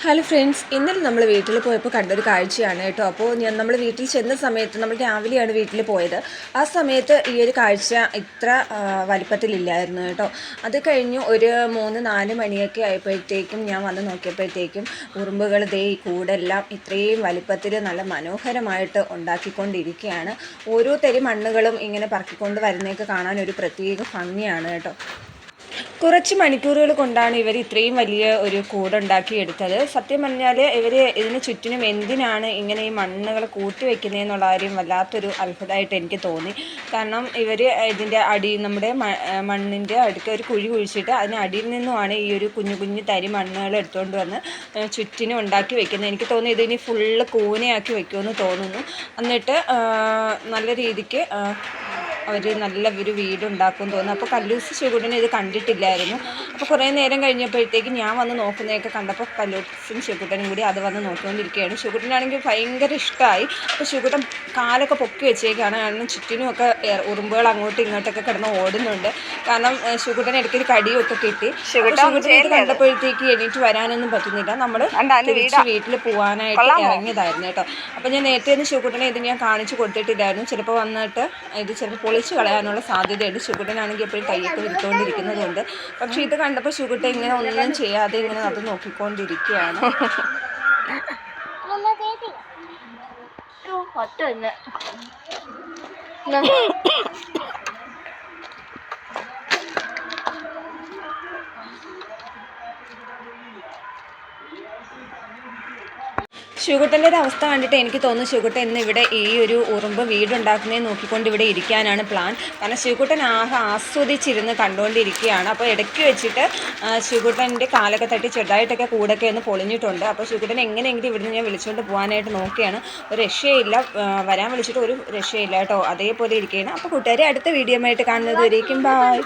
Hello friends, ഇന്നലെ നമ്മൾ വീട്ടിൽ പോയപ്പോൾ കണ്ടൊരു കാഴ്ചയാണ് കേട്ടോ. അപ്പോൾ നമ്മൾ വീട്ടിൽ ചെന്ന സമയത്ത് നമ്മൾ രാവിലെയാണ് വീട്ടിൽ പോയത്. ആ സമയത്ത് ഈ ഒരു കാഴ്ച ഇത്ര വലിപ്പത്തിലില്ലായിരുന്നു കേട്ടോ. അത് കഴിഞ്ഞ് ഒരു 3-4 മണിയൊക്കെ ആയപ്പോഴത്തേക്കും ഞാൻ വന്ന് നോക്കിയപ്പോഴത്തേക്കും ഉറുമ്പുകൾ ദേ ഈ കൂടെല്ലാം ഇത്രയും വലിപ്പത്തിൽ നല്ല മനോഹരമായിട്ട് ഉണ്ടാക്കിക്കൊണ്ടിരിക്കുകയാണ്. ഓരോ തരി മണ്ണുകളും ഇങ്ങനെ പറക്കിക്കൊണ്ട് വരുന്നതൊക്കെ കാണാൻ ഒരു പ്രത്യേക ഭംഗിയാണ് കേട്ടോ. കുറച്ച് മണിക്കൂറുകൾ കൊണ്ടാണ് ഇവർ ഇത്രയും വലിയ ഒരു കൂടുണ്ടാക്കി എടുത്തത്. സത്യം പറഞ്ഞാൽ ഇവർ ഇതിന് ചുറ്റിനും എന്തിനാണ് ഇങ്ങനെ ഈ മണ്ണുകൾ കൂട്ടി വയ്ക്കുന്നതെന്നുള്ള കാര്യം വല്ലാത്തൊരു അത്ഭുതമായിട്ട് എനിക്ക് തോന്നി. കാരണം ഇവർ ഇതിൻ്റെ നമ്മുടെ മണ്ണിൻ്റെ അടുക്ക ഒരു കുഴി കുഴിച്ചിട്ട് അതിന് അടിയിൽ നിന്നുമാണ് ഈ ഒരു കുഞ്ഞു കുഞ്ഞു തരി മണ്ണുകൾ എടുത്തുകൊണ്ട് വന്ന് ചുറ്റിനും ഉണ്ടാക്കി വയ്ക്കുന്നത്. എനിക്ക് തോന്നുന്നു ഇതിനി ഫുള്ള് കൂനയാക്കി വയ്ക്കുമെന്ന് തോന്നുന്നു. എന്നിട്ട് നല്ല രീതിക്ക് അവർ നല്ല ഒരു വീടുണ്ടാക്കും തോന്നുന്നു. അപ്പോൾ കല്ലൂസ് ശിവകുട്ടൻ ഇത് കണ്ടിട്ടില്ലായിരുന്നു. അപ്പോൾ കുറേ നേരം കഴിഞ്ഞപ്പോഴത്തേക്ക് ഞാൻ വന്ന് നോക്കുന്നതൊക്കെ കണ്ടപ്പോൾ കല്ലൂസും ശിവകുട്ടനും കൂടി അത് വന്ന് നോക്കിക്കൊണ്ടിരിക്കുകയാണ്. ശിവകുട്ടനാണെങ്കിൽ ഭയങ്കര ഇഷ്ടമായി. അപ്പോൾ ശിവകുട്ടൻ കാലൊക്കെ പൊക്കി വെച്ചേക്കാണ്. കാരണം ചുറ്റിനുമൊക്കെ ഉറുമ്പുകൾ അങ്ങോട്ടും ഇങ്ങോട്ടൊക്കെ കിടന്ന് ഓടുന്നുണ്ട്. കാരണം ശിവകുട്ടൻ ഇടയ്ക്കൊരു കടിയൊക്കെ കിട്ടി. ശിവകുട്ടൻ ഇത് കണ്ടപ്പോഴത്തേക്ക് എണീറ്റ് വരാനൊന്നും പറ്റുന്നില്ല. നമ്മൾ തിരിച്ച് വീട്ടിൽ പോകാനായിട്ട് ഇറങ്ങിയതായിരുന്നു കേട്ടോ. അപ്പോൾ ഞാൻ നേരത്തെ ഒന്ന് ശിവകുട്ടനെ ഇത് ഞാൻ കാണിച്ചു കൊടുത്തിട്ടില്ലായിരുന്നു. ചിലപ്പോൾ വന്നിട്ട് ഇത് ചിലപ്പോൾ പൊളിച്ച് കളയാനുള്ള സാധ്യതയുണ്ട്. ശിവകുട്ടനാണെങ്കിൽ എപ്പോഴും കൈയൊക്കെ വിരിച്ചുകൊണ്ടിരിക്കുന്നതുകൊണ്ട്. പക്ഷേ ഇത് കണ്ടപ്പോൾ ശിവകുട്ടൻ ഇങ്ങനെ ഒന്നും ചെയ്യാതെ ഇങ്ങനെ അത് നോക്കിക്കൊണ്ടിരിക്കുകയാണ്. ശിവകുട്ടൻ്റെ ഒരു അവസ്ഥ കണ്ടിട്ട് എനിക്ക് തോന്നുന്നു ശിവകുട്ടൻ ഇന്ന് ഇവിടെ ഈ ഒരു ഉറുമ്പ് വീടുണ്ടാക്കുന്നതിന് നോക്കിക്കൊണ്ട് ഇവിടെ ഇരിക്കാനാണ് പ്ലാൻ. കാരണം ശിവകുട്ടൻ ആസ്വദിച്ചിരുന്ന് കണ്ടുകൊണ്ടിരിക്കുകയാണ്. അപ്പോൾ ഇടയ്ക്ക് വെച്ചിട്ട് ശിവകുട്ടൻ്റെ കാലൊക്കെ തട്ടി ചെറുതായിട്ടൊക്കെ കൂടൊക്കെ ഒന്ന് പൊളിഞ്ഞിട്ടുണ്ട്. അപ്പോൾ ശിവകുട്ടൻ എങ്ങനെയെങ്കിലും ഇവിടുന്ന് ഞാൻ വിളിച്ചുകൊണ്ട് പോകാനായിട്ട് നോക്കുകയാണ്. ഒരു രക്ഷയില്ല, വരാൻ വിളിച്ചിട്ട് ഒരു രക്ഷയില്ല കേട്ടോ. അതേപോലെ ഇരിക്കുകയാണ്. അപ്പോൾ കൂട്ടുകാരെ അടുത്ത വീഡിയോ ആയിട്ട് കാണുന്നത് വരേക്കും ബൈ.